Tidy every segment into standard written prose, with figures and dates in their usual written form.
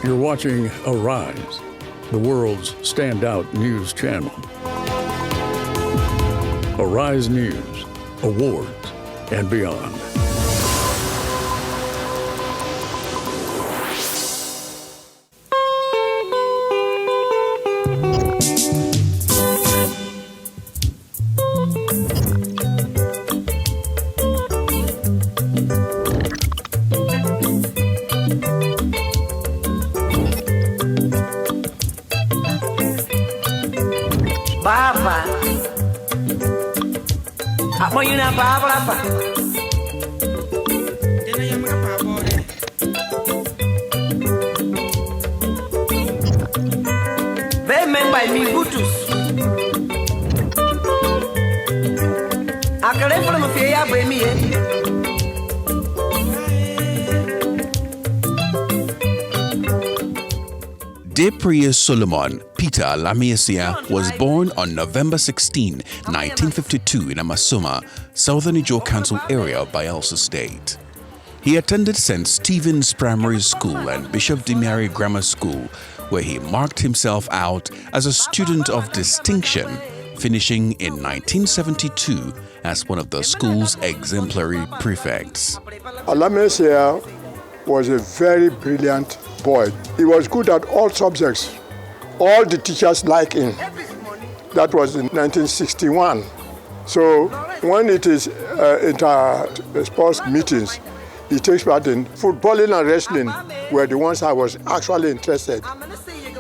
You're watching Arise, the world's standout news channel. Arise News, awards, and beyond. Baba, apa yun na baba pa? They men by me butus. Akale from a fear by me. Depriya Solomon Peter Alamieyeseigha was born on November 16, 1952 in Amasoma, Southern Ijaw Council area of Bayelsa State. He attended St. Stephen's Primary School and Bishop Dimiari Grammar School, where he marked himself out as a student of distinction, finishing in 1972 as one of the school's exemplary prefects. Alamieyeseigha was a very brilliant boy. He was good at all subjects. All the teachers liked him. That was in 1961. So when it is inter-sports meetings, he takes part in footballing and wrestling were the ones I was actually interested.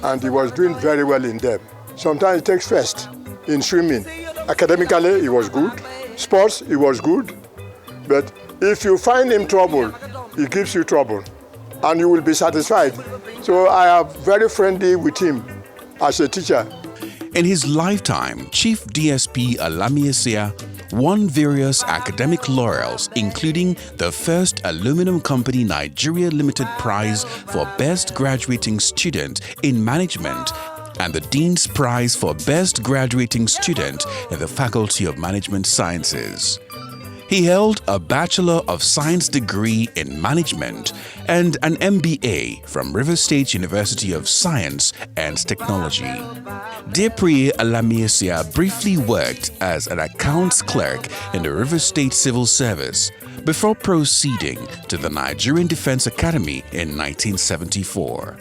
And he was doing very well in them. Sometimes he takes first in swimming. Academically, he was good. Sports, he was good. But if you find him trouble, he gives you trouble, and you will be satisfied. So I am very friendly with him as a teacher. In his lifetime, Chief DSP Alamieyeseigha won various academic laurels, including the first Aluminum Company Nigeria Limited Prize for Best Graduating Student in Management and the Dean's Prize for Best Graduating Student in the Faculty of Management Sciences. He held a Bachelor of Science degree in Management and an MBA from River State University of Science and Technology. Depriya Alamieyeseigha briefly worked as an accounts clerk in the River State Civil Service before proceeding to the Nigerian Defense Academy in 1974.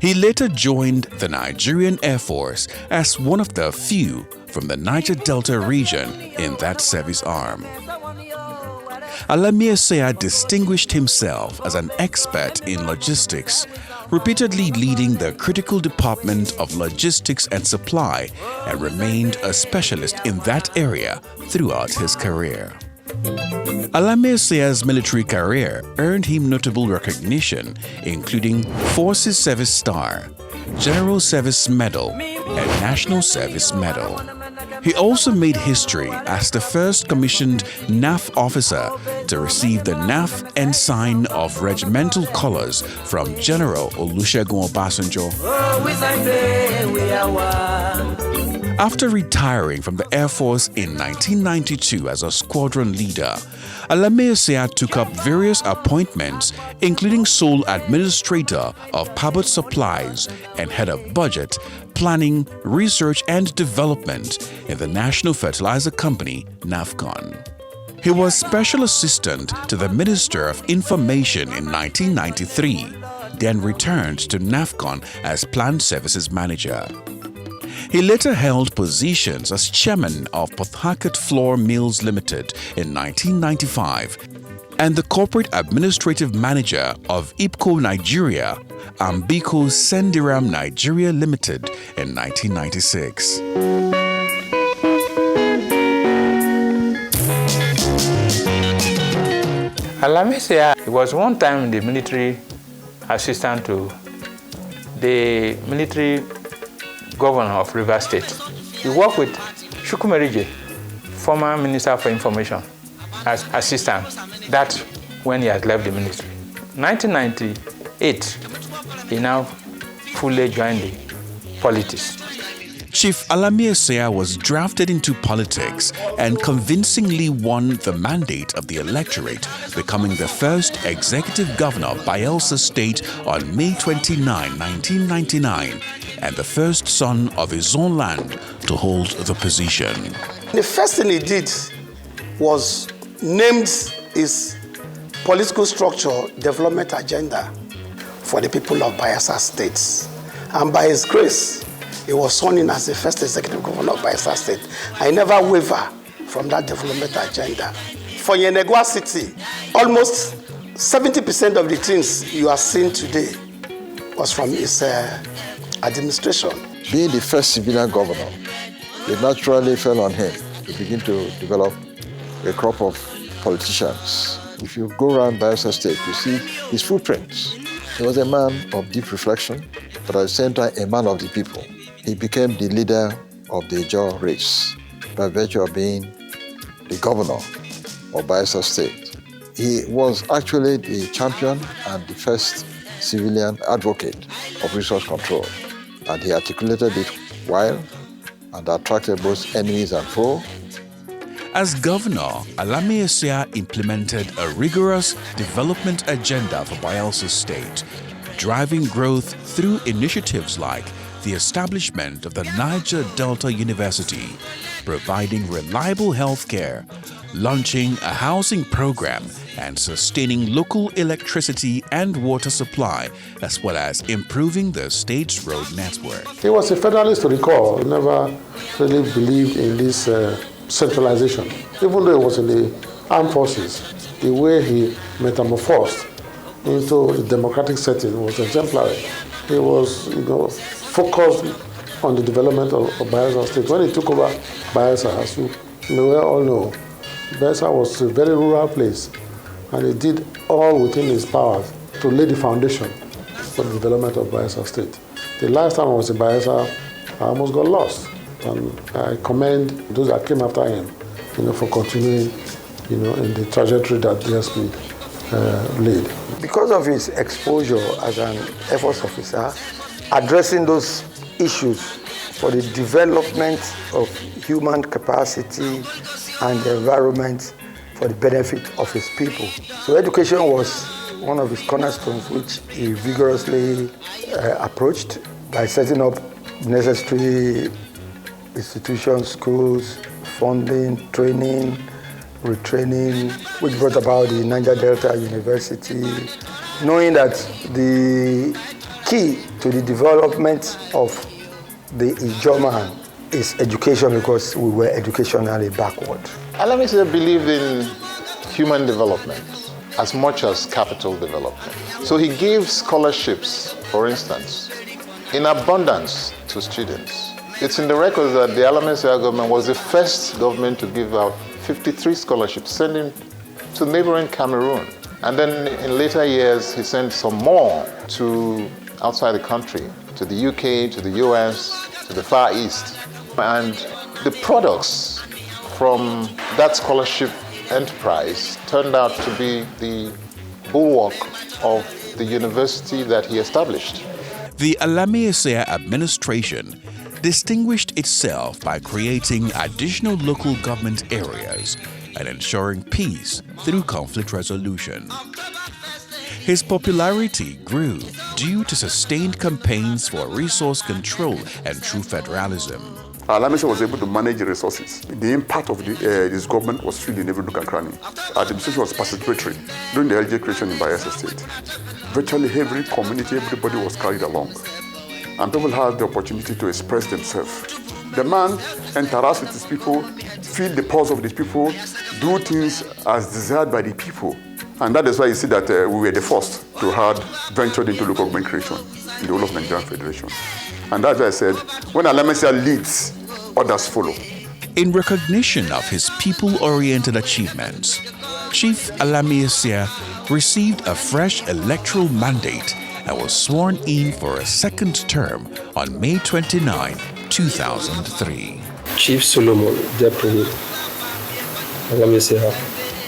He later joined the Nigerian Air Force as one of the few from the Niger Delta region in that service arm. Alamieyeseigha distinguished himself as an expert in logistics, repeatedly leading the critical department of logistics and supply, and remained a specialist in that area throughout his career. Alamieyeseigha's military career earned him notable recognition, including Forces Service Star, General Service Medal, and National Service Medal. He also made history as the first commissioned NAF officer to receive the NAF Ensign of Regimental Colors from General Olusegun Obasanjo. After retiring from the Air Force in 1992 as a squadron leader, Alamieyeseigha took up various appointments, including sole administrator of Pabot Supplies and head of budget, planning, research and development in the National Fertilizer Company, NAFCON. He was special assistant to the Minister of Information in 1993, then returned to NAFCON as Plant Services Manager. He later held positions as chairman of Port Harcourt Flour Mills Limited in 1995 and the corporate administrative manager of IPCO Nigeria, Ambiko Sendiram Nigeria Limited in 1996. Alamieyeseigha was one time the military assistant to the military governor of River State. He worked with Chukwumerije, former Minister for Information, as assistant. That's when he has left the ministry. 1998, he now fully joined the politics. Chief Alamieyeseigha was drafted into politics and convincingly won the mandate of the electorate, becoming the first executive governor of Bayelsa State on May 29, 1999, and the first son of his own land to hold the position. The first thing he did was named his political structure development agenda for the people of Bayelsa State. And by his grace, he was sworn in as the first executive governor of Bayelsa State. I never waver from that development agenda. For Yenegua City, almost 70% of the things you are seeing today was from his administration. Being the first civilian governor, it naturally fell on him to begin to develop a crop of politicians. If you go around Bayelsa State, you see his footprints. He was a man of deep reflection, but at the same time, a man of the people. He became the leader of the Ijaw race by virtue of being the governor of Bayelsa State. He was actually the champion and the first civilian advocate of resource control, and he articulated it well and attracted both enemies and foes. As governor, Alamieyeseigha implemented a rigorous development agenda for Bayelsa State, driving growth through initiatives like the establishment of the Niger Delta University, providing reliable health care, launching a housing program, and sustaining local electricity and water supply, as well as improving the state's road network. He was a federalist to the core. He never really believed in this centralization. Even though he was in the armed forces, the way he metamorphosed into a democratic setting was exemplary. He was, focused on the development of Bayelsa State. When he took over Bayelsa, as you may all know, Bayelsa was a very rural place, and he did all within his power to lay the foundation for the development of Bayelsa State. The last time I was in Bayelsa, I almost got lost, and I commend those that came after him, for continuing, in the trajectory that DSP laid. Because of his exposure as an Air Force officer, addressing those issues for the development of human capacity and the environment for the benefit of his people. So education was one of his cornerstones, which he vigorously approached by setting up necessary institutions, schools, funding, training, retraining, which brought about the Niger Delta University, knowing that the key to the development of the Ijaw man is education, because we were educationally backward. Alamieyeseigha believed in human development as much as capital development. So he gave scholarships, for instance, in abundance to students. It's in the records that the Alamieyeseigha government was the first government to give out 53 scholarships, sending to neighboring Cameroon. And then in later years, he sent some more to outside the country, to the UK, to the US, to the Far East. And the products from that scholarship enterprise turned out to be the bulwark of the university that he established. The Alamieyeseigha administration distinguished itself by creating additional local government areas and ensuring peace through conflict resolution. His popularity grew due to sustained campaigns for resource control and true federalism. Alamieyeseigha was able to manage resources. The impact of this government was felt in every nook and cranny. Administration was participatory during the LG creation in Bayelsa State. Virtually every community, everybody was carried along, and people had the opportunity to express themselves. The man interacts with his people, feel the pulse of these people, do things as desired by the people. And that is why you see that we were the first to have ventured into local government creation in the whole of Nigerian Federation. And that's why I said, when Alamieyeseigha leads, others follow. In recognition of his people-oriented achievements, Chief Alamieyeseigha received a fresh electoral mandate and was sworn in for a second term on May 29, 2003. Chief Solomon Deputy Alamieyeseigha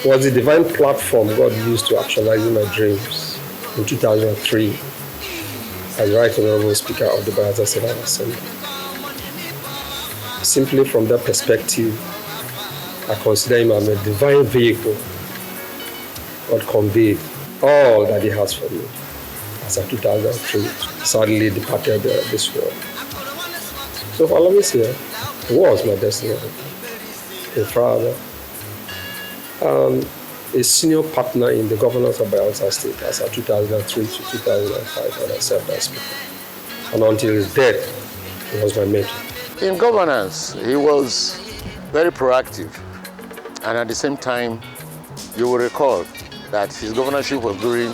was the divine platform God used to actualize my dreams in 2003 as Right Honorable Speaker of the Bayelsa State Assembly. simply from that perspective, I consider him as a divine vehicle God conveyed all that he has for me. As of 2003, sadly departed this world. So for Alamieyeseigha, he was my destiny, a father, a senior partner in the governance of Bayelsa State as of 2003 to 2005 when I served as Speaker. And until his death, he was my mentor. In governance, he was very proactive, and at the same time, you will recall that his governorship was during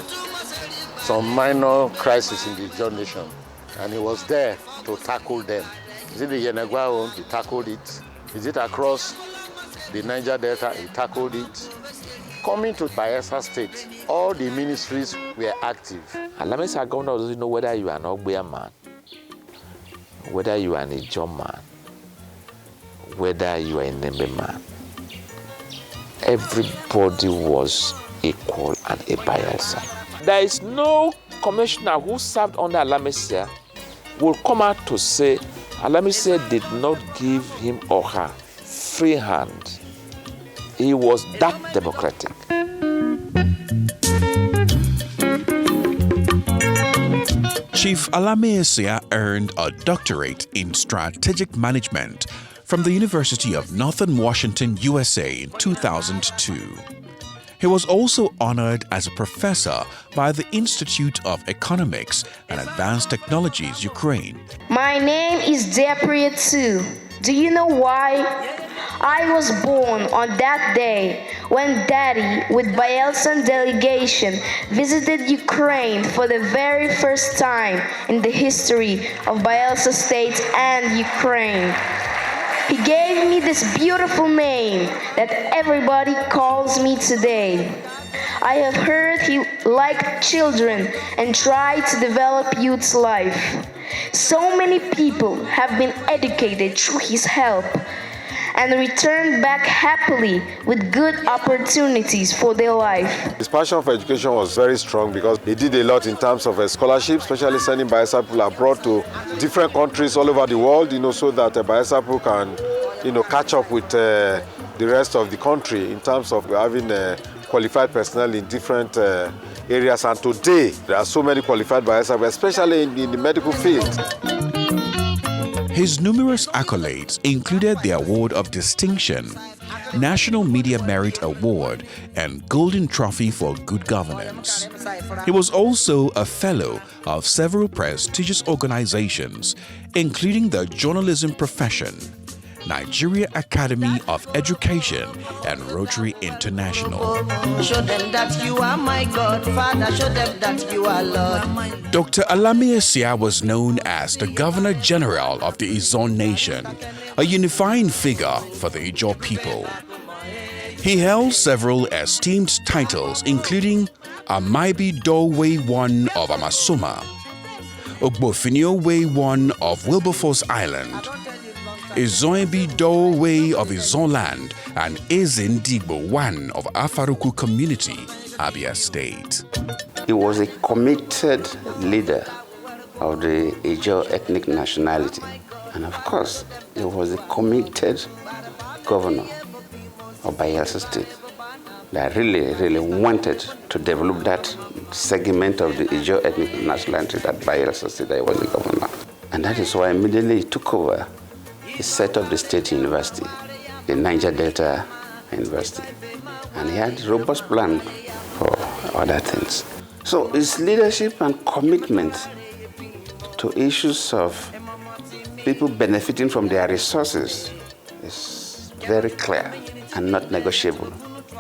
some minor crisis in the Ijaw nation, and he was there to tackle them. Is it the Yenagwa? He tackled it. Is it across the Niger Delta? He tackled it. Coming to Bayelsa State, all the ministries were active. Alamieyeseigha governor doesn't know whether you are an Ogbuya man, whether you are an Ijaw man, whether you are a Nembe man. Everybody was equal and a Bayelsa. There is no commissioner who served under Alamieyeseigha will come out to say Alamieyeseigha did not give him or her free hand. He was that democratic. Chief Alamieyeseigha earned a doctorate in strategic management from the University of Northern Washington, USA in 2002. He was also honored as a professor by the Institute of Economics and Advanced Technologies, Ukraine. My name is Depriya. Do you know why? I was born on that day when Daddy, with Bayelsan delegation, visited Ukraine for the very first time in the history of Bayelsa State and Ukraine. He gave me this beautiful name that everybody calls me today. I have heard he liked children and tried to develop youth's life. So many people have been educated through his help and returned back happily with good opportunities for their life. His passion for education was very strong because he did a lot in terms of scholarships, especially sending Bayelsa people abroad to different countries all over the world, so that Bayelsa people can, catch up with the rest of the country in terms of having qualified personnel in different areas. And today, there are so many qualified Bayelsa, especially in the medical field. His numerous accolades included the Award of Distinction, National Media Merit Award, and Golden Trophy for Good Governance. He was also a fellow of several prestigious organizations, including the Journalism Profession, Nigeria Academy of Education, and Rotary International. Show them that you are my God, Father, show them that you are Lord. Dr. Alamieyeseigha was known as the Governor General of the Ijaw Nation, a unifying figure for the Ijaw people. He held several esteemed titles, including Amaibi Dowe I of Amasoma, Ogbofinio Way I of Wilberforce Island, Izoebi Dowe of Izoland, and Ezindigbo I of Afaruku Community, Abia State. He was a committed leader of the Ijaw ethnic nationality. And of course, he was a committed governor of Bayelsa State that really wanted to develop that segment of the Ijaw ethnic nationality that Bayelsa State that he was the governor. And that is why immediately he took over. He set up the state university, the Niger Delta University, and he had a robust plan for other things. So his leadership and commitment to issues of people benefiting from their resources is very clear and not negotiable.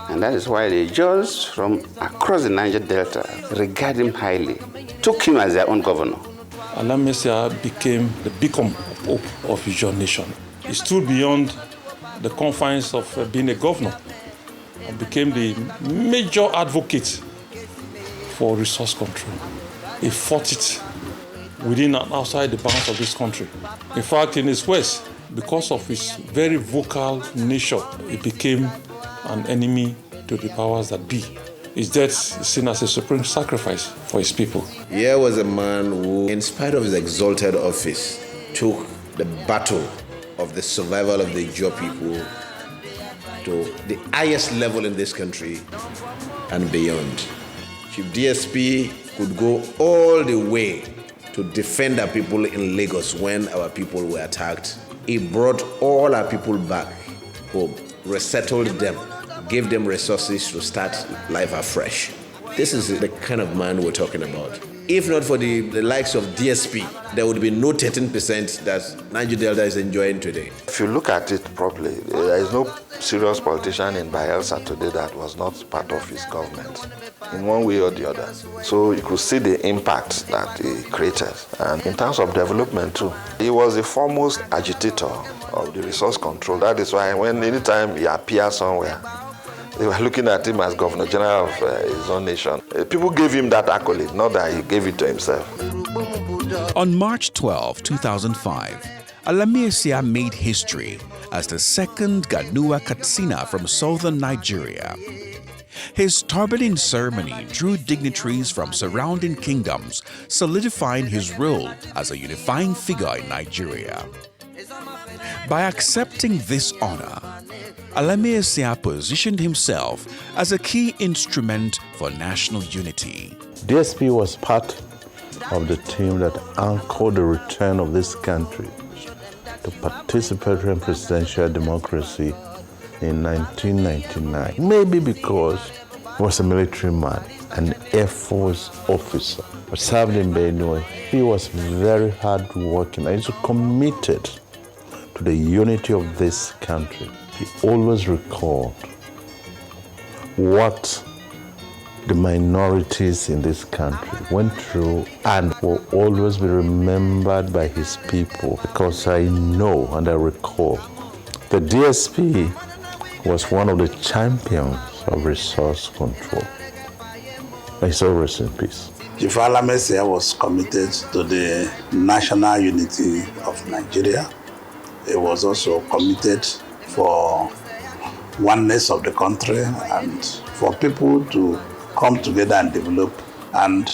And that is why the Ijaws from across the Niger Delta regard him highly, took him as their own governor. Alamieyeseigha became the beacon of hope of Ijaw nation. He stood beyond the confines of being a governor and became the major advocate for resource control. He fought it within and outside the bounds of this country. In fact, in his west, because of his very vocal nature, he became an enemy to the powers that be. His death is seen as a supreme sacrifice for his people. Here was a man who, in spite of his exalted office, took the battle of the survival of the Ijaw people to the highest level in this country and beyond. Chief DSP could go all the way to defend our people in Lagos when our people were attacked. He brought all our people back home, resettled them, gave them resources to start life afresh. This is the kind of man we're talking about. If not for the likes of DSP, there would be no 13% that Niger Delta is enjoying today. If you look at it properly, there is no serious politician in Bayelsa today that was not part of his government in one way or the other. So you could see the impact that he created. And in terms of development too, he was the foremost agitator of the resource control. That is why anytime he appears somewhere, they were looking at him as Governor General of his own nation. People gave him that accolade, not that he gave it to himself. On March 12, 2005, Alamieyeseigha made history as the second Ganua Katsina from southern Nigeria. His turbaning ceremony drew dignitaries from surrounding kingdoms, solidifying his role as a unifying figure in Nigeria. By accepting this honor, Alamieyeseigha positioned himself as a key instrument for national unity. DSP was part of the team that anchored the return of this country to participatory and presidential democracy in 1999. Maybe because he was a military man, an Air Force officer, served in Benue. He was very hardworking and so committed to the unity of this country. He always recalled what the minorities in this country went through and will always be remembered by his people, because I know and I recall the DSP was one of the champions of resource control. May so rest in peace. Chief Alamieyeseigha was committed to the national unity of Nigeria. He was also committed for oneness of the country and for people to come together and develop. And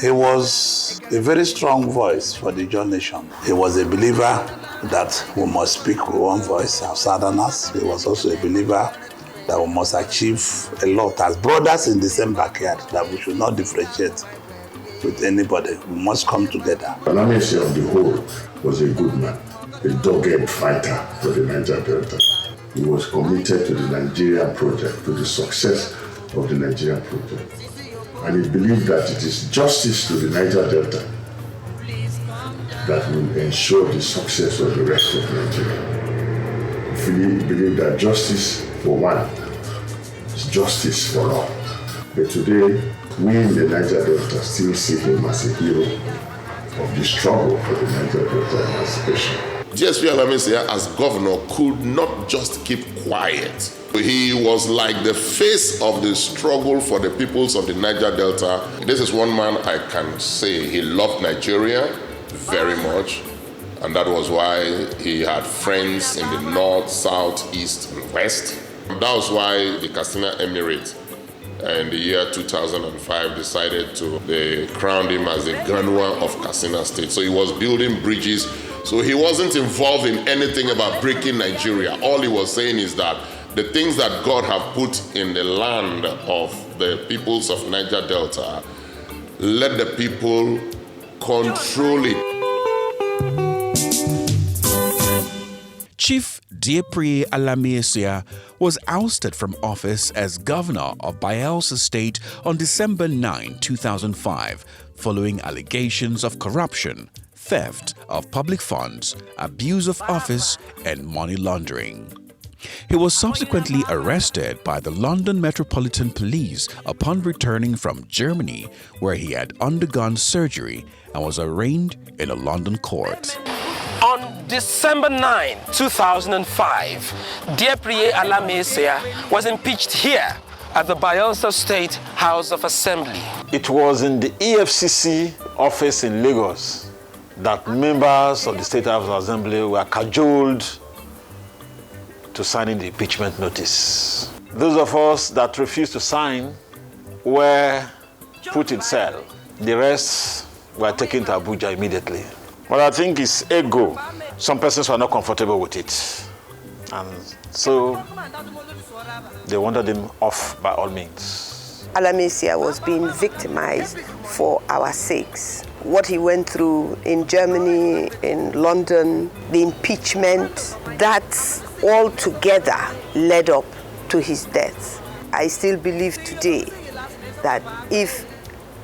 he was a very strong voice for the Ijaw nation. He was a believer that we must speak with one voice as Southerners. He was also a believer that we must achieve a lot as brothers in the same backyard, that we should not differentiate with anybody. We must come together. Alamieyeseigha on the whole was a good man, a dogged fighter for the Niger Delta. He was committed to the Nigerian project, to the success of the Nigerian project. And he believed that it is justice to the Niger Delta that will ensure the success of the rest of Nigeria. He believed that justice for one is justice for all. But today, we in the Niger Delta still see him as a hero of the struggle for the Niger Delta emancipation. DSP Alamieyeseigha as governor could not just keep quiet. He was like the face of the struggle for the peoples of the Niger Delta. This is one man I can say he loved Nigeria very much, and that was why he had friends in the north, south, east, and west. That was why the Katsina Emirate in the year 2005 decided they crowned him as the Ganua of Katsina State. So he was building bridges. So he wasn't involved in anything about breaking Nigeria. All he was saying is that the things that God have put in the land of the peoples of Niger Delta, let the people control it. Chief DSP Alamieyeseigha was ousted from office as governor of Bayelsa State on December 9, 2005, following allegations of corruption, theft of public funds, abuse of office, and money laundering. He was subsequently arrested by the London Metropolitan Police upon returning from Germany, where he had undergone surgery and was arraigned in a London court. On December 9, 2005, DSP Alamieyeseigha was impeached here at the Bayelsa State House of Assembly. It was in the EFCC office in Lagos that members of the State House of Assembly were cajoled to signing the impeachment notice. Those of us that refused to sign were put in cell. The rest were taken to Abuja immediately. But I think his ego, some persons were not comfortable with it. And so they wanted him off by all means. Alamieseigha was being victimized for our sakes. What he went through in Germany, in London, the impeachment, that all together led up to his death. I still believe today that if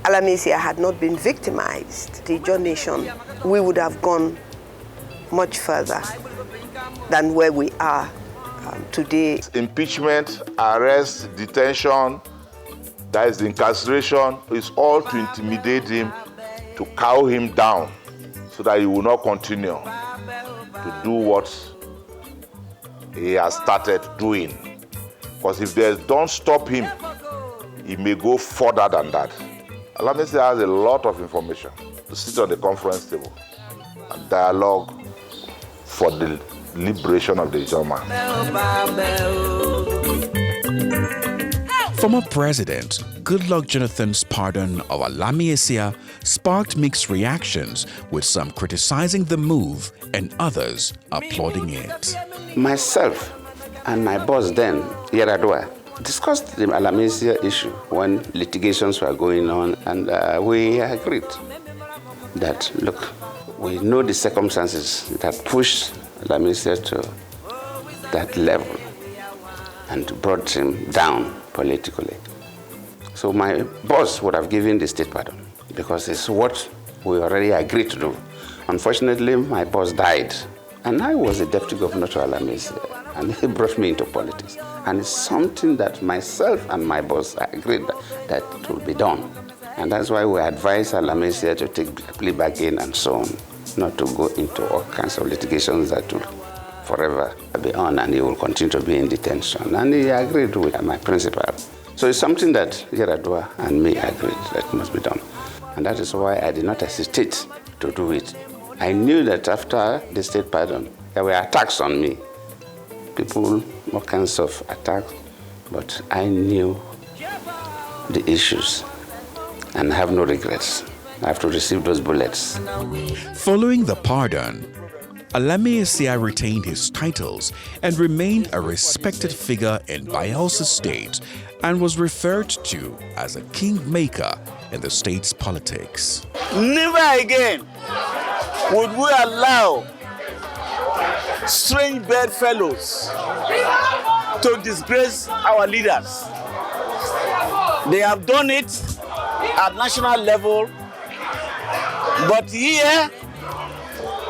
Alamieseigha had not been victimized, the Ijaw nation, we would have gone much further than where we are today. Impeachment, arrest, detention, that is the incarceration, is all to intimidate him, to cow him down, so that he will not continue to do what he has started doing. Because if they don't stop him, he may go further than that. Alamieseigha has a lot of information to sit on the conference table and dialogue for the liberation of the Ijaw man. Former President Goodluck Jonathan's pardon of Alamieseigha sparked mixed reactions, with some criticizing the move and others applauding it. Myself and my boss then, Yaradua, discussed the Alamieseigha issue when litigations were going on, and we agreed that, look, we know the circumstances that pushed Alamieseigha to that level and brought him down politically. So my boss would have given the state pardon because it's what we already agreed to do. Unfortunately, my boss died, and I was the deputy governor to Alamieseigha, and he brought me into politics. And it's something that myself and my boss agreed that it will be done. And that's why we advise Alamieseigha to take the plea back in and so on, not to go into all kinds of litigations that will forever be on, and he will continue to be in detention. And he agreed with my principal. So it's something that Yaradua and me agreed that must be done. And that is why I did not hesitate to do it. I knew that after the state pardon, there were attacks on me. People, all kinds of attacks, but I knew the issues and have no regrets. I have to receive those bullets. Following the pardon, Alamieseigha retained his titles and remained a respected figure in Bayelsa State and was referred to as a kingmaker in the state's politics. Never again would we allow strange bedfellows to disgrace our leaders. They have done it at national level, but here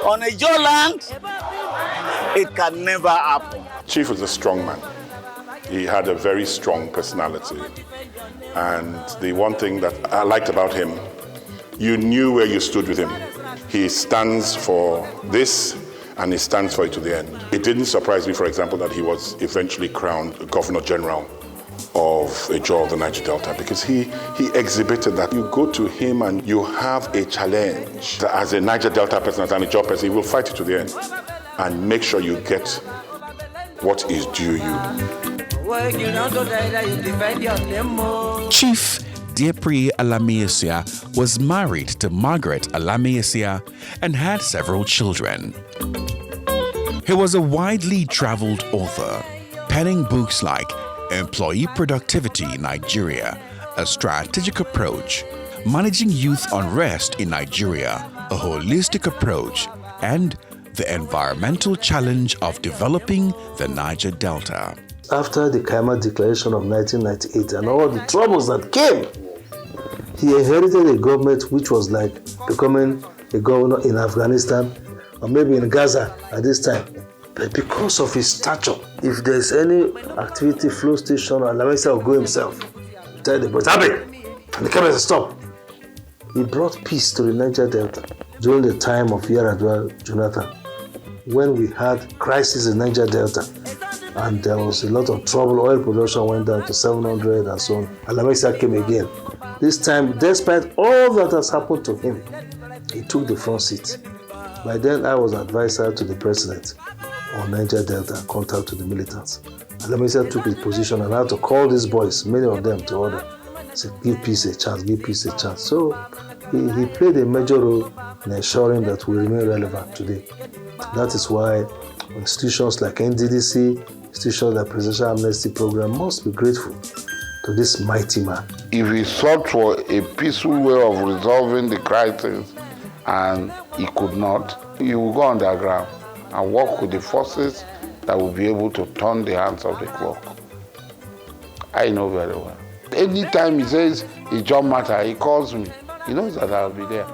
on Ijaw land, it can never happen. Chief was a strong man. He had a very strong personality. And the one thing that I liked about him, you knew where you stood with him. He stands for this, and he stands for it to the end. It didn't surprise me, for example, that he was eventually crowned Governor General of Ijaw of the Niger Delta, because he exhibited that. You go to him and you have a challenge. As a Niger Delta person, as an Ijaw person, he will fight it to the end and make sure you get what is due you. Chief Depriye Alamieseigha was married to Margaret Alamieseigha and had several children. He was a widely traveled author, penning books like Employee Productivity in Nigeria, A Strategic Approach, Managing Youth Unrest in Nigeria, A Holistic Approach, and The Environmental Challenge of Developing the Niger Delta. After the Kaima Declaration of 1998 and all the troubles that came, he inherited a government which was like becoming a governor in Afghanistan or maybe in Gaza at this time. But because of his stature, if there's any activity, flow station, Alamieseigha will go himself. Tell the boys, happy! And the cameras stop. He brought peace to the Niger Delta during the time of Yaradua Jonathan, when we had crisis in Niger Delta. And there was a lot of trouble. Oil production went down to 700 and so on. Alamieseigha came again. This time, despite all that has happened to him, he took the front seat. By then, I was advisor to the president on Niger Delta, contact to the militants. Alamieseigha took his position and had to call these boys, many of them, to order. Say, give peace a chance, give peace a chance. So he played a major role in ensuring that we remain relevant today. That is why institutions like NDDC, institutions like Presidential Amnesty Program must be grateful to this mighty man. If he sought for a peaceful way of resolving the crisis and he could not, he will go underground and work with the forces that will be able to turn the hands of the clock. I know very well. Anytime he says a job matter, he calls me. He knows that I'll be there.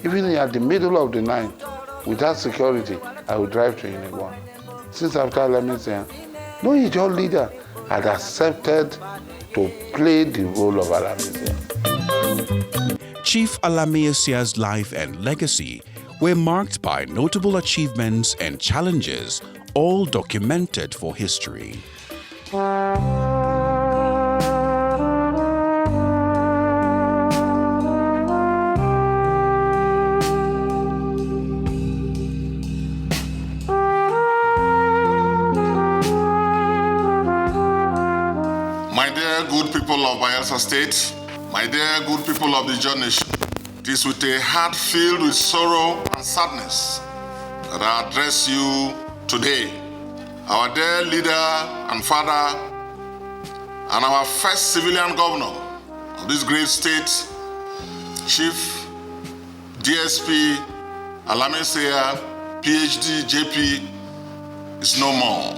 Even at the middle of the night, without security, I will drive to Inigwan. Since after Alamieseigha, no Ijaw leader had accepted to play the role of Alamieseigha. Chief Alamieseigha's life and legacy were marked by notable achievements and challenges, all documented for history. My dear good people of Bayelsa State, my dear good people of the Ijaw Nation, it is with a heart filled with sorrow and sadness that I address you today. Our dear leader and father and our first civilian governor of this great state, Chief DSP Alamieseigha, PhD, JP, is no more.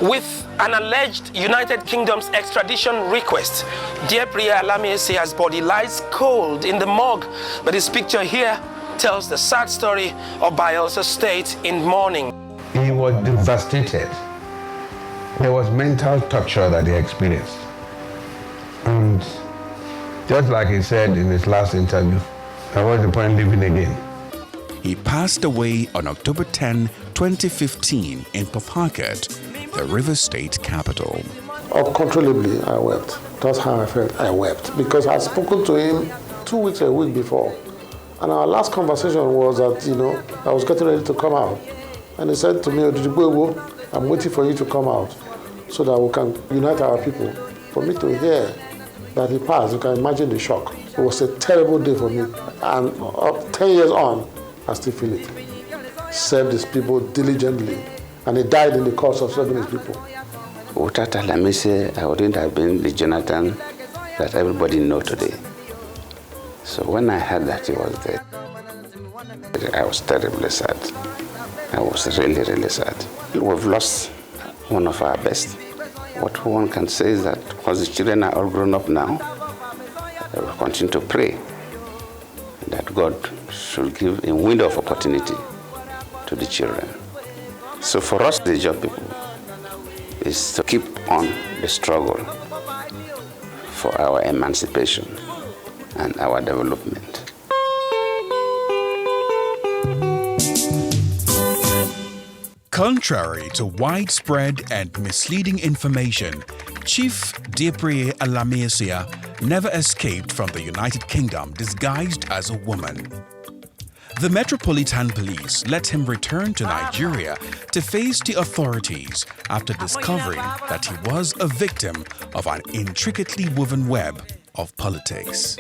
With an alleged United Kingdom's extradition request, dear Priya Alamieseigha's body lies cold in the morgue, but his picture here tells the sad story of Bayelsa State in mourning. He was devastated. There was mental torture that he experienced. And just like he said in his last interview, what's the point living again? He passed away on October 10, 2015 in Port Harcourt, the River State capital. Uncontrollably, I wept. That's how I felt. I wept because I had spoken to him 2 weeks, a week before. And our last conversation was that, I was getting ready to come out. And he said to me, I'm waiting for you to come out so that we can unite our people. For me to hear that he passed, you can imagine the shock. It was a terrible day for me. And 10 years on, I still feel it. Served his people diligently. And he died in the course of serving his people. Without Alamieseigha, I wouldn't have been the Jonathan that everybody knows today. So when I heard that he was dead, I was terribly sad. I was really, really sad. We've lost one of our best. What one can say is that because the children are all grown up now, I will continue to pray that God should give a window of opportunity to the children. So for us, the Ijaw people, is to keep on the struggle for our emancipation and our development. Contrary to widespread and misleading information, Chief Depriye Alamieseigha never escaped from the United Kingdom disguised as a woman. The Metropolitan Police let him return to Nigeria to face the authorities after discovering that he was a victim of an intricately woven web of politics.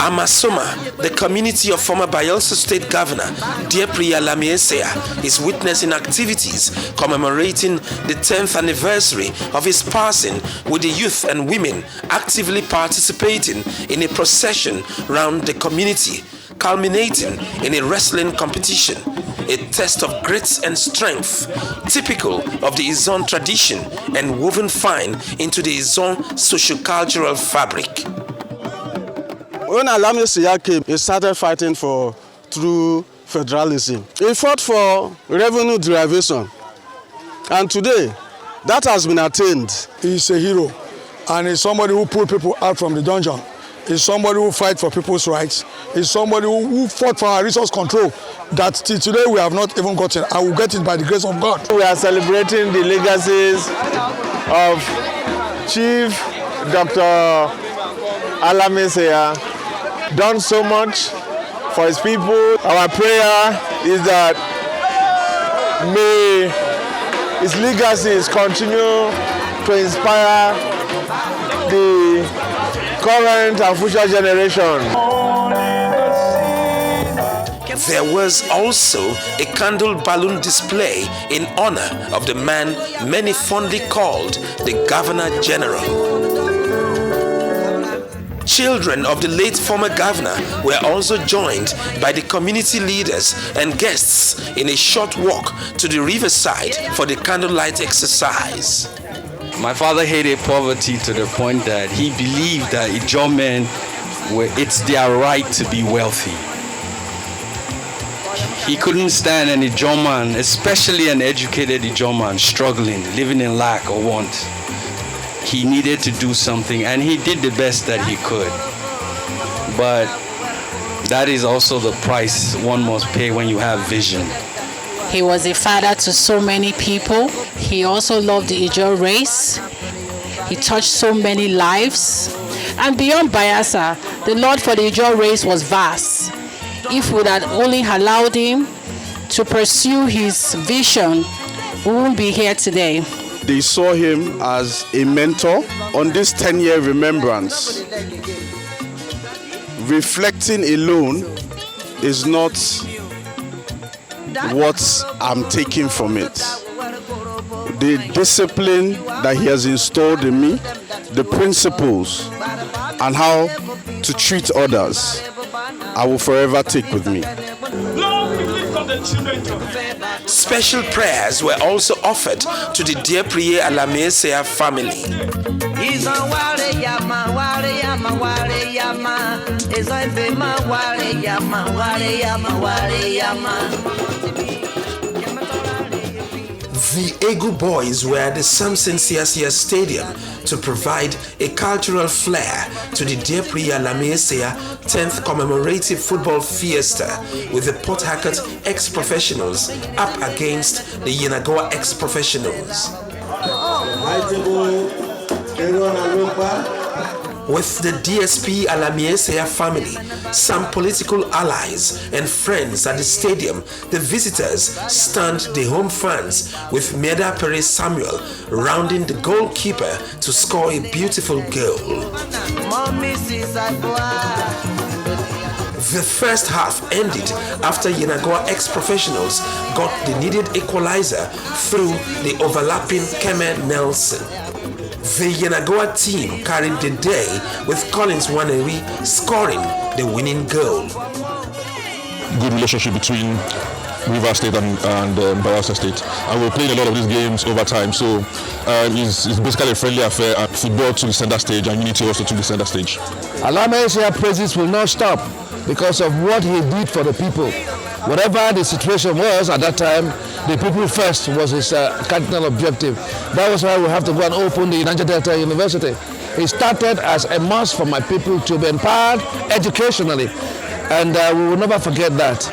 Amasoma, the community of former Bayelsa State Governor Depriye Alamieseigha, is witnessing activities commemorating the 10th anniversary of his passing, with the youth and women actively participating in a procession round the community. culminating in a wrestling competition, a test of grit and strength, typical of the Izon tradition and woven fine into the Izon socio-cultural fabric. When Alamieyeseigha came, he started fighting for true federalism. He fought for revenue derivation, and today that has been attained. He's a hero, and he's somebody who pulled people out from the dungeon. He's somebody who fights for people's rights. He's somebody who fought for our resource control that till today we have not even gotten. I will get it by the grace of God. We are celebrating the legacies of Chief Dr. Alamieyeseigha, done so much for his people. Our prayer is that may his legacies continue to inspire the current and future generation. There was also a candle balloon display in honor of the man many fondly called the Governor General. Children of the late former governor were also joined by the community leaders and guests in a short walk to the riverside for the candlelight exercise. My father hated poverty to the point that he believed that Ijaw men, it's their right to be wealthy. He couldn't stand an Ijaw man, especially an educated Ijaw man, struggling, living in lack or want. He needed to do something, and he did the best that he could. But that is also the price one must pay when you have vision. He was a father to so many people. He also loved the Ijaw race. He touched so many lives. And beyond Bayelsa, the Lord for the Ijaw race was vast. If we had only allowed him to pursue his vision, we wouldn't be here today. They saw him as a mentor on this 10-year remembrance. Reflecting alone is not what I'm taking from it. The discipline that he has installed in me, the principles, and how to treat others, I will forever take with me. Special prayers were also offered to the dear Priye Alamieyeseigha family. The Egu boys were at the Samson Siasia Stadium to provide a cultural flair to the dear Priye Alamieyeseigha 10th Commemorative Football Fiesta, with the Port Harcourt ex-professionals up against the Yenagoa ex-professionals. With the DSP Alamieyeseigha family, some political allies and friends at the stadium, the visitors stunned the home fans with Meda Perez Samuel rounding the goalkeeper to score a beautiful goal. The first half ended after Yenagoa ex-professionals got the needed equalizer through the overlapping Kemen Nelson. The Yenagoa team carried the day with Collins Waneri scoring the winning goal. Good relationship between Rivers State and Bayelsa State, and we're playing a lot of these games over time, so it's basically a friendly affair, and football to the center stage and unity also to the center stage. Alamieyeseigha praises will not stop because of what he did for the people. Whatever the situation was at that time, the people first was his cardinal objective. That was why we have to go and open the Niger Delta University. It started as a must for my people to be empowered educationally, and we will never forget that.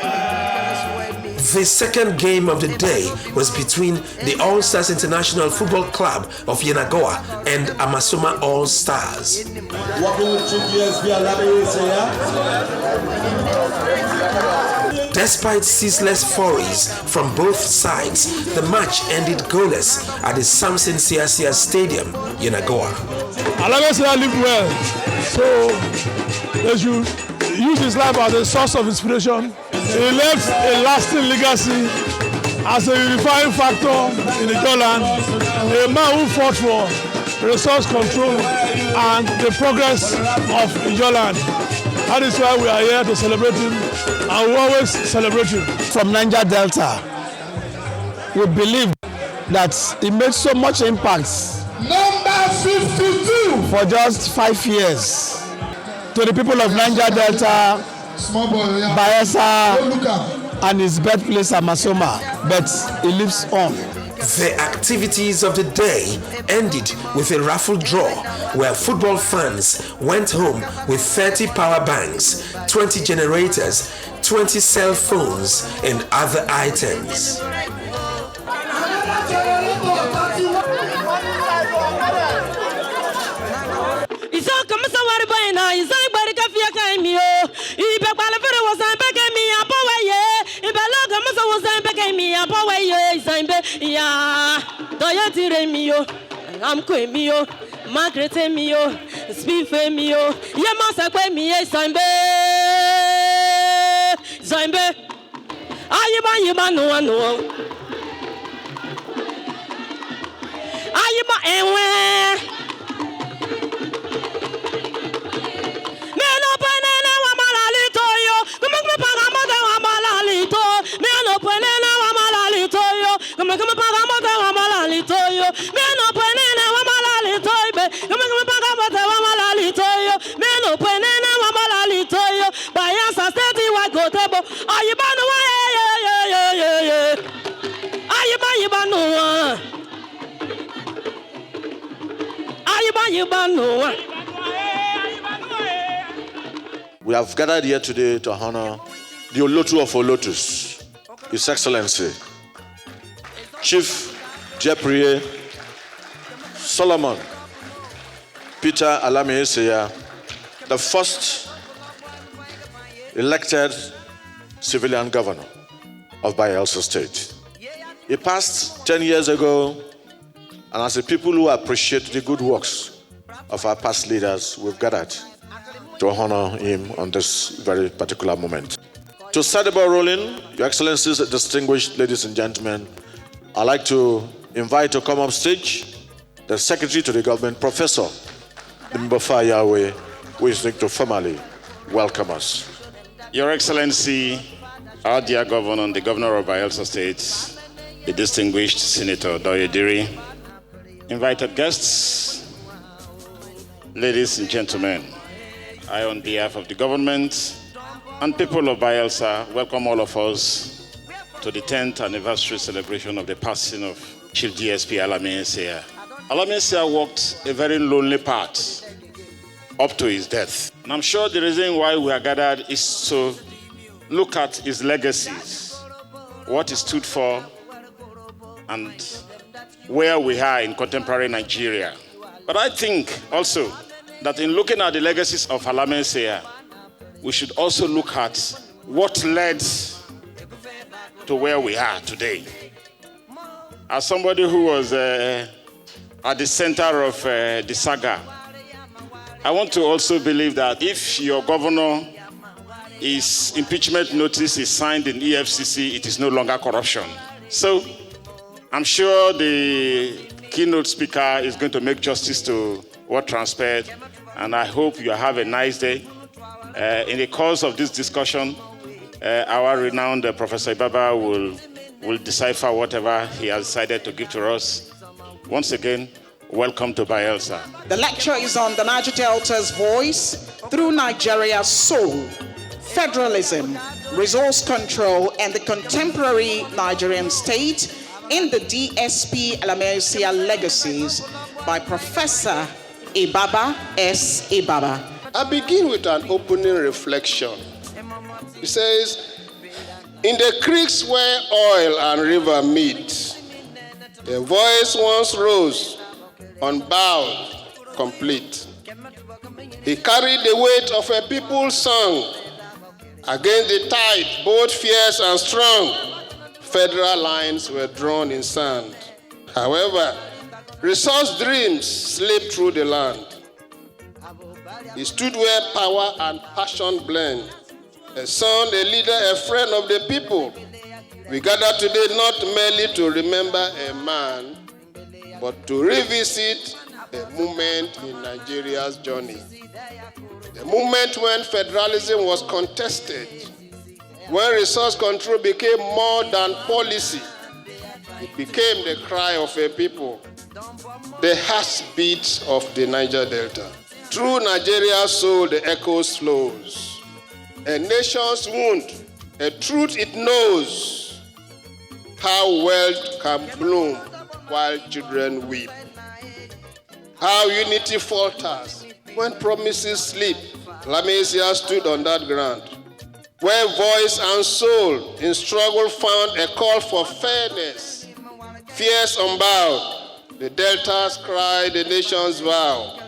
The second game of the day was between the All Stars International Football Club of Yenagoa and Amasoma All Stars. Working with GPSB Despite ceaseless forays from both sides, the match ended goalless at the Samson Siasia Stadium, Yenagoa. Alamieyeseigha lived well, so they should use his life as a source of inspiration. He left a lasting legacy as a unifying factor in the Ijaw land, a man who fought for resource control and the progress of Ijaw land. That is why we are here to celebrate him, and we always celebrate him. From Niger Delta, we believe that he made so much impact. Number 52 for just 5 years to the people of Niger Delta, Bayelsa, and his birthplace Amasoma, but he lives on. The activities of the day ended with a raffle draw where football fans went home with 30 power banks, 20 generators, 20 cell phones, and other items. We have gathered here today to honor the Olotu of Olotus, His Excellency, Chief Depriye Solomon Peter Alamieyeseigha, the first elected civilian governor of Bayelsa State. He passed 10 years ago, and as a people who appreciate the good works of our past leaders, we've gathered to honor him on this very particular moment. To start the ball rolling, Your Excellencies, distinguished ladies and gentlemen, I'd like to invite to come up stage the Secretary to the Government, Professor Mbofa Yahweh, who is going to formally welcome us. Your Excellency, our dear Governor and the Governor of Bayelsa State, the distinguished Senator Doyediri, invited guests, ladies and gentlemen, I, on behalf of the government and people of Bayelsa, welcome all of us to the 10th anniversary celebration of the passing of Chief DSP Alamieyeseigha. Alamieyeseigha walked a very lonely path up to his death. And I'm sure the reason why we are gathered is to look at his legacies, what he stood for, and where we are in contemporary Nigeria. But I think also that in looking at the legacies of Alamieyeseigha, we should also look at what led to where we are today. As somebody who was at the center of the saga, I want to also believe that if your governor, his impeachment notice is signed in EFCC, it is no longer corruption. So I'm sure the keynote speaker is going to make justice to what transpired, and I hope you have a nice day. In the course of this discussion, our renowned Professor Ibaba will decipher whatever he has decided to give to us. Once again, welcome to Bayelsa. The lecture is on the Niger Delta's voice through Nigeria's soul, federalism, resource control, and the contemporary Nigerian state in the DSP Alamieyeseigha legacies by Professor Ibaba S. Ibaba. I begin with an opening reflection. He says, in the creeks where oil and river meet, a voice once rose, unbowed, complete. He carried the weight of a people's song against the tide, both fierce and strong. Federal lines were drawn in sand. However, resource dreams slipped through the land. He stood where power and passion blend. A son, a leader, a friend of the people. We gather today not merely to remember a man, but to revisit a moment in Nigeria's journey. The a moment when federalism was contested, when resource control became more than policy. It became the cry of a people, the heartbeat of the Niger Delta. Through Nigeria's soul, the echoes flows. A nation's wound, a truth it knows, how wealth can bloom while children weep. How unity falters when promises slip. Alamieyeseigha stood on that ground, where voice and soul in struggle found a call for fairness. Fierce unbowed, the Deltas cried the nation's vow.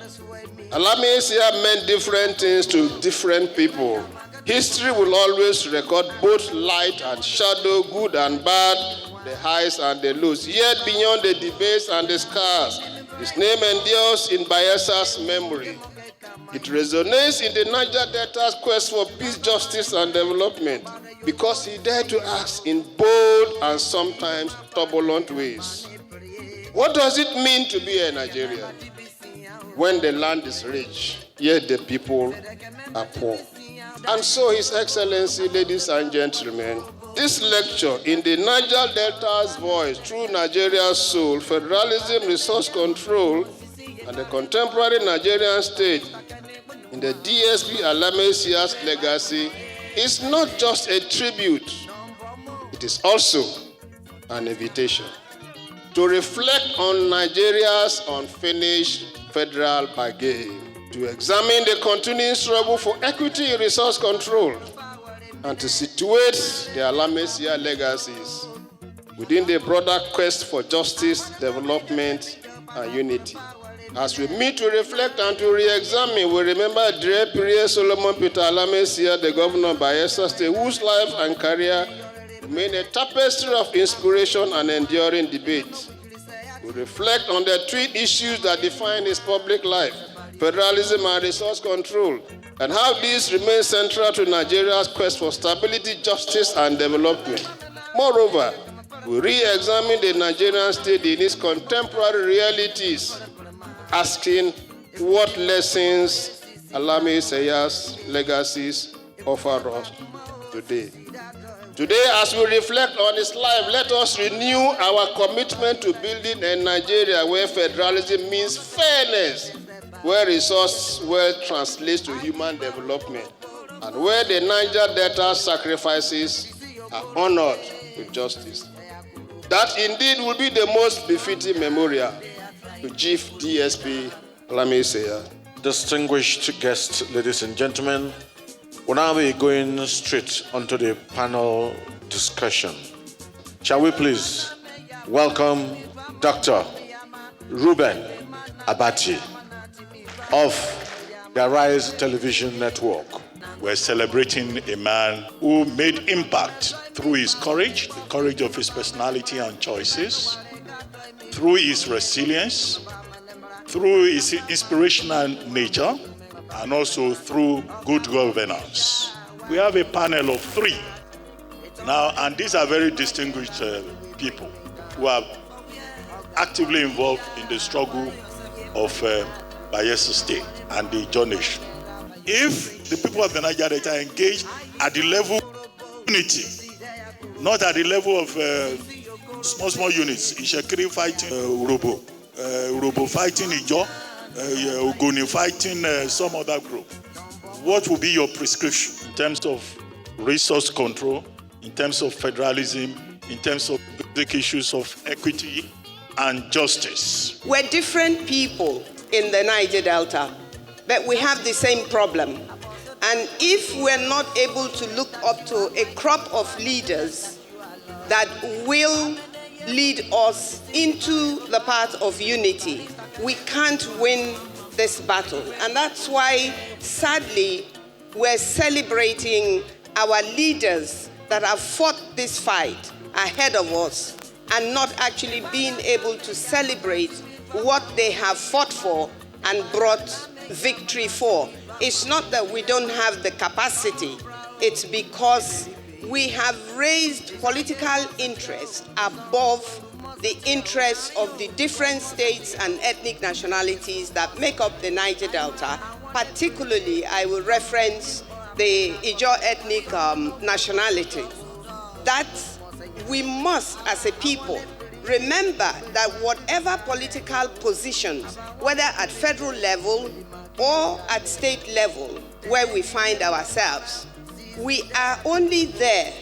Alamieyeseigha meant different things to different people. History will always record both light and shadow, good and bad, the highs and the lows. Yet beyond the debates and the scars, his name endures in Bayesa's memory. It resonates in the Niger Delta's quest for peace, justice, and development, because he dared to ask in bold and sometimes turbulent ways. What does it mean to be a Nigerian when the land is rich, yet the people are poor? And so, His Excellency, ladies and gentlemen, this lecture in the Niger Delta's voice, through Nigeria's soul, federalism, resource control, and the contemporary Nigerian state, in the DSP Alamieyeseigha's legacy, is not just a tribute, it is also an invitation to reflect on Nigeria's unfinished federal bargain, to examine the continuing struggle for equity in resource control, and to situate the Alamieyeseigha legacies within the broader quest for justice, development, and unity. As we meet to reflect and to re-examine, we remember Dre Pierre Solomon Peter Alamieyeseigha, the governor of Bayelsa State, whose life and career remain a tapestry of inspiration and enduring debate. We reflect on the three issues that define his public life: federalism and resource control, and how these remain central to Nigeria's quest for stability, justice, and development. Moreover, we re-examine the Nigerian state in its contemporary realities, asking what lessons Alamieyeseigha's legacies offer us today. Today, as we reflect on his life, let us renew our commitment to building a Nigeria where federalism means fairness, where resource wealth translates to human development, and where the Niger Delta sacrifices are honored with justice. That indeed will be the most befitting memorial to Chief DSP Alamieyeseigha. Distinguished guests, ladies and gentlemen, we'll now be going straight onto the panel discussion. Shall we please welcome Dr. Ruben Abati of the Arise Television Network. We're celebrating a man who made impact through his courage, the courage of his personality and choices, through his resilience, through his inspirational nature, and also through good governance. We have a panel of three now, and these are very distinguished people who are actively involved in the struggle of Bayelsa State and the Ijaw Nation. If the people of the Niger Delta engage at the level of unity, not at the level of small units, Ishekiri fighting Urobo fighting Ijaw, Ogoni fighting some other group, what will be your prescription in terms of resource control, in terms of federalism, in terms of basic issues of equity and justice? We're different people in the Niger Delta, but we have the same problem. And if we're not able to look up to a crop of leaders that will lead us into the path of unity, we can't win this battle. And that's why, sadly, we're celebrating our leaders that have fought this fight ahead of us and not actually being able to celebrate what they have fought for and brought victory for. It's not that we don't have the capacity, it's because we have raised political interest above the interests of the different states and ethnic nationalities that make up the Niger Delta, Particularly, I will reference the Ijaw ethnic nationality. That we must, as a people, remember that whatever political positions, whether at federal level or at state level, where we find ourselves, we are only there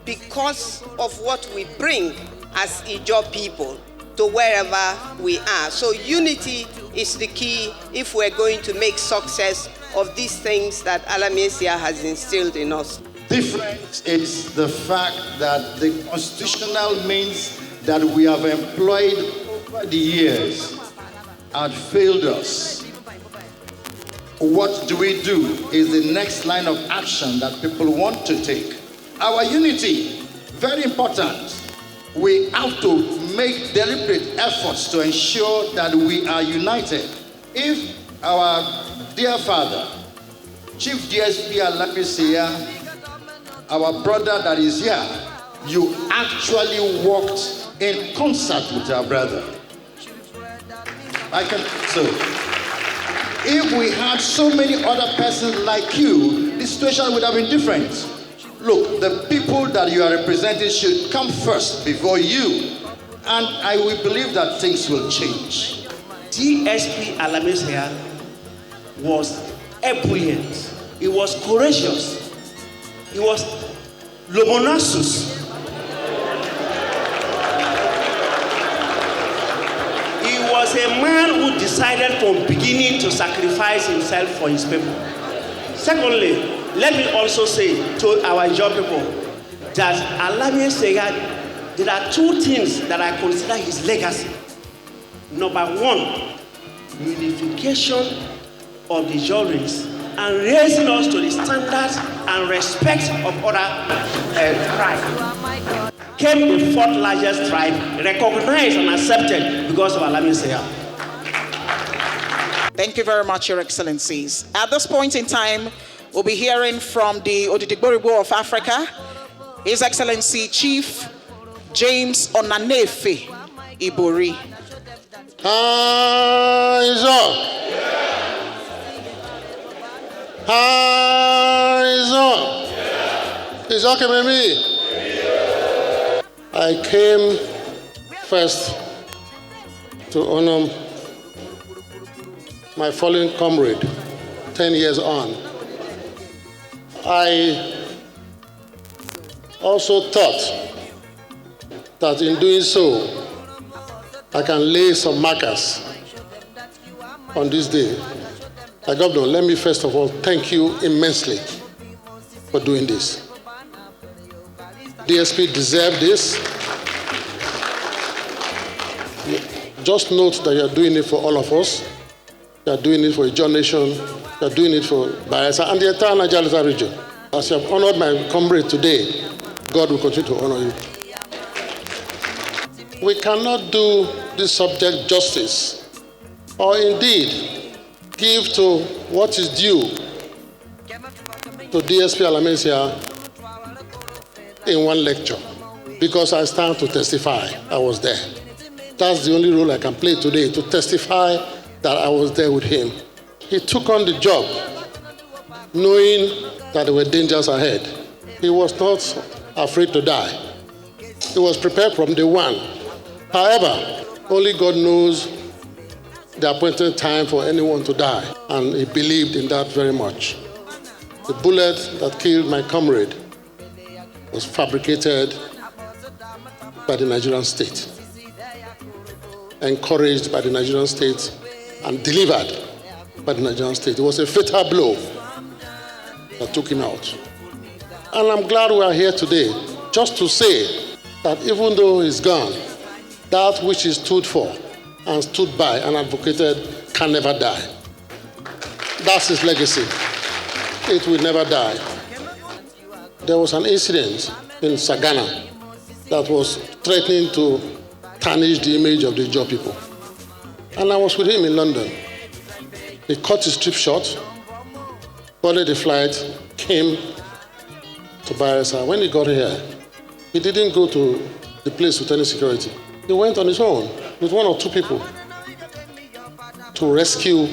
because of what we bring as Ijaw people to wherever we are. So unity is the key if we're going to make success of these things that Alamieyeseigha has instilled in us. Difference is the fact that the constitutional means that we have employed over the years had failed us. What do we do is the next line of action that people want to take. Our unity, very important. We have to make deliberate efforts to ensure that we are united. If our dear father, Chief DSP Alamieyeseigha, our brother that is here, you actually worked in concert with our brother. If we had so many other persons like you, the situation would have been different. Look, the people that you are representing should come first before you. And I will believe that things will change. DSP Alamieyeseigha was ebullient. He was courageous. He was lomonasus. He was a man who decided from beginning to sacrifice himself for his people. Secondly, let me also say to our Ijaw people that Alamieyeseigha, there are two things that I consider his legacy. Number one, unification of the Ijaw race and raising us to the standards and respect of other tribes. Came the fourth largest tribe, recognized and accepted because of Alamieyeseigha. Thank you very much, Your Excellencies. At this point in time, we'll be hearing from the Odidigboribo of Africa, His Excellency Chief James Onanefe Ibori. Hands up. Hands up. Is okay with me? I came first to honor my fallen comrade 10 years on. I also thought that in doing so, I can lay some markers on this day. Governor, let me first of all thank you immensely for doing this. DSP deserves this. Just note that you are doing it for all of us. You are doing it for Ijaw Nation. You are doing it for Bayelsa and the entire Niger region. As you have honored my comrade today, God will continue to honor you. We cannot do this subject justice, or indeed give to what is due to DSP Alamieyeseigha in one lecture, because I stand to testify I was there. That's the only role I can play today, to testify that I was there with him. He took on the job knowing that there were dangers ahead. He was not afraid to die. He was prepared from day one. However, only God knows the appointed time for anyone to die, and he believed in that very much. The bullet that killed my comrade was fabricated by the Nigerian state, encouraged by the Nigerian state, and delivered by the Nigerian state. It was a fatal blow that took him out. And I'm glad we are here today just to say that even though he's gone, that which he stood for and stood by and advocated can never die. That's his legacy. It will never die. There was an incident in Sagana that was threatening to tarnish the image of the Ijaw people. And I was with him in London. He cut his trip short, boarded the flight, came to Bayelsa. When he got here, he didn't go to the place with any security. He went on his own with one or two people to rescue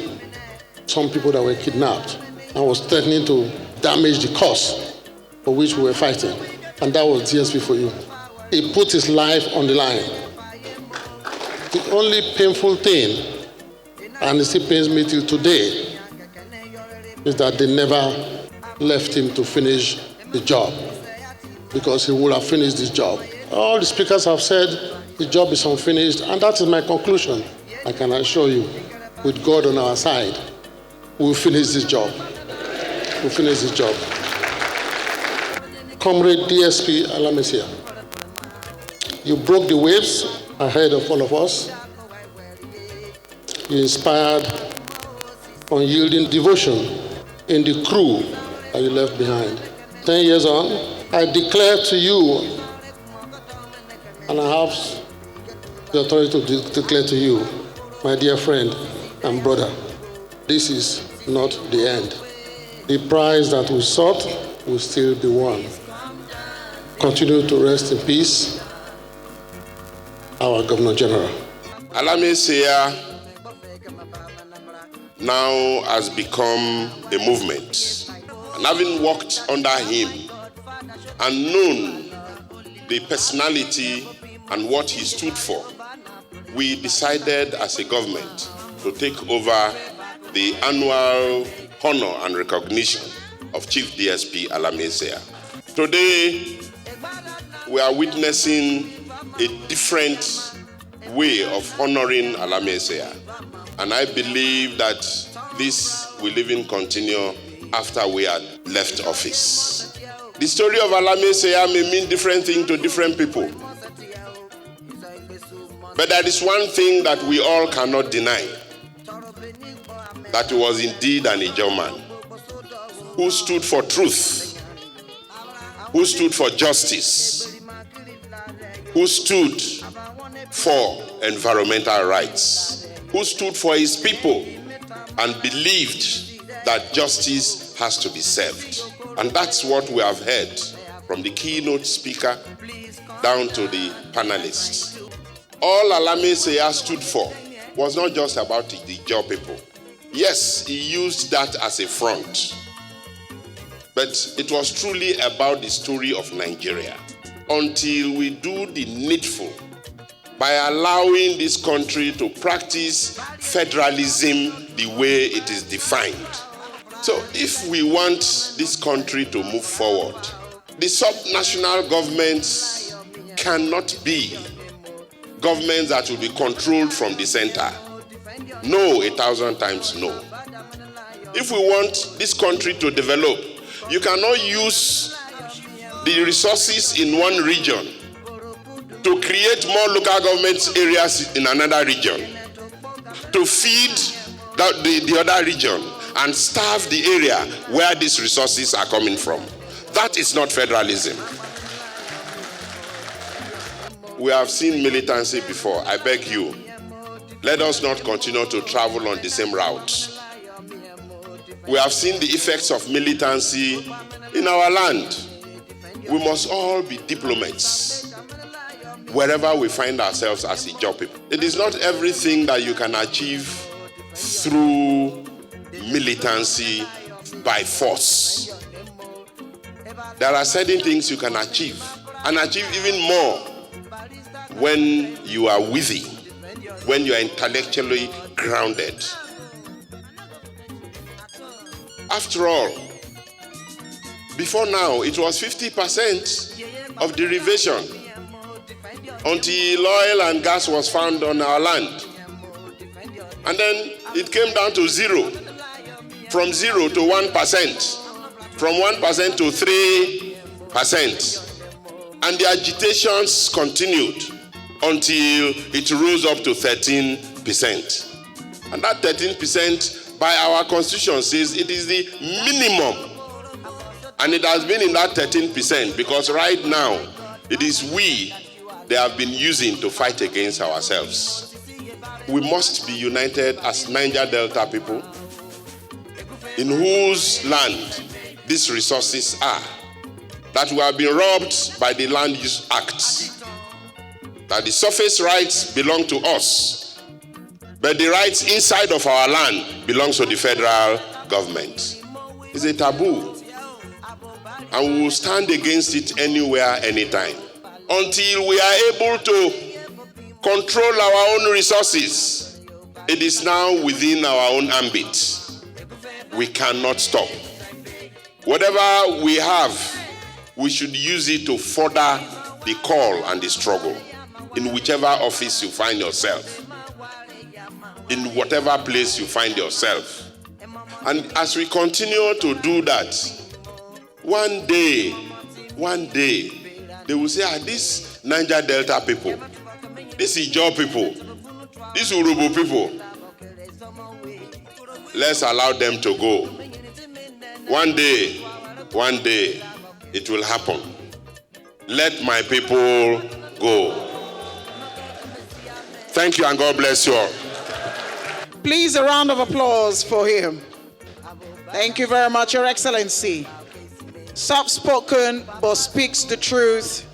some people that were kidnapped and was threatening to damage the cause for which we were fighting. And that was DSP for you. He put his life on the line. The only painful thing, and it still pains me till today, is that they never left him to finish the job, because he would have finished this job. All the speakers have said the job is unfinished, and that is my conclusion. I can assure you, with God on our side, we'll finish this job. We'll finish this job. Comrade DSP Alamieseigha, you broke the waves ahead of all of us. You inspired unyielding devotion in the crew that you left behind. 10 years on, I declare to you, and I have the authority to declare to you, my dear friend and brother, this is not the end. The prize that we sought will still be won. Continue to rest in peace, our Governor General. Alamieseigha now has become a movement. And having walked under him and known the personality and what he stood for, we decided as a government to take over the annual honor and recognition of Chief DSP Alamieseigha. Today, we are witnessing a different way of honoring Alamieseigha. And I believe that this will even continue after we had left office. The story of Alamieseigha may mean different things to different people. But there is one thing that we all cannot deny, that he was indeed an Ijaw man who stood for truth, who stood for justice, who stood for environmental rights, who stood for his people and believed that justice has to be served. And that's what we have heard from the keynote speaker down to the panelists. All Alamieseigha stood for was not just about the Ijaw people. Yes, he used that as a front, but it was truly about the story of Nigeria. Until we do the needful by allowing this country to practice federalism the way it is defined. So if we want this country to move forward, the subnational governments cannot be governments that will be controlled from the center. No, 1,000 times no. If we want this country to develop, you cannot use the resources in one region to create more local government areas in another region, to feed the other region and starve the area where these resources are coming from. That is not federalism. We have seen militancy before. I beg you, let us not continue to travel on the same route. We have seen the effects of militancy in our land. We must all be diplomats wherever we find ourselves as Ijaw people. It is not everything that you can achieve through militancy by force. There are certain things you can achieve, and achieve even more when you are witty, when you are intellectually grounded. After all, before now, it was 50% of derivation until oil and gas was found on our land. And then it came down to zero, from 0 to 1%, from 1% to 3%. And the agitations continued until it rose up to 13%. And that 13% by our constitution says it is the minimum. And it has been in that 13% because right now it is we they have been using to fight against ourselves. We must be united as Niger Delta people in whose land these resources are, that we have been robbed by the Land Use Act, that the surface rights belong to us, But the rights inside of our land belongs to the federal government. It's a taboo. And we will stand against it anywhere, anytime. Until we are able to control our own resources, it is now within our own ambit. We cannot stop. Whatever we have, we should use it to further the call and the struggle in whichever office you find yourself, in whatever place you find yourself. And as we continue to do that, one day, they will say, these Niger Delta people, these Ijaw people, these Urubu people, let's allow them to go. One day, it will happen. Let my people go. Thank you and God bless you all. Please, a round of applause for him. Thank you very much, Your Excellency. Soft-spoken, but speaks the truth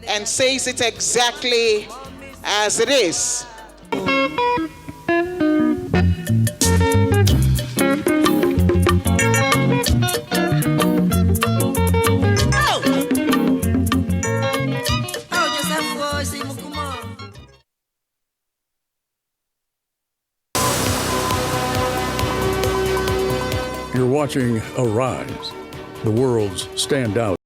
and says it exactly as it is. You're watching Arise, the world's standout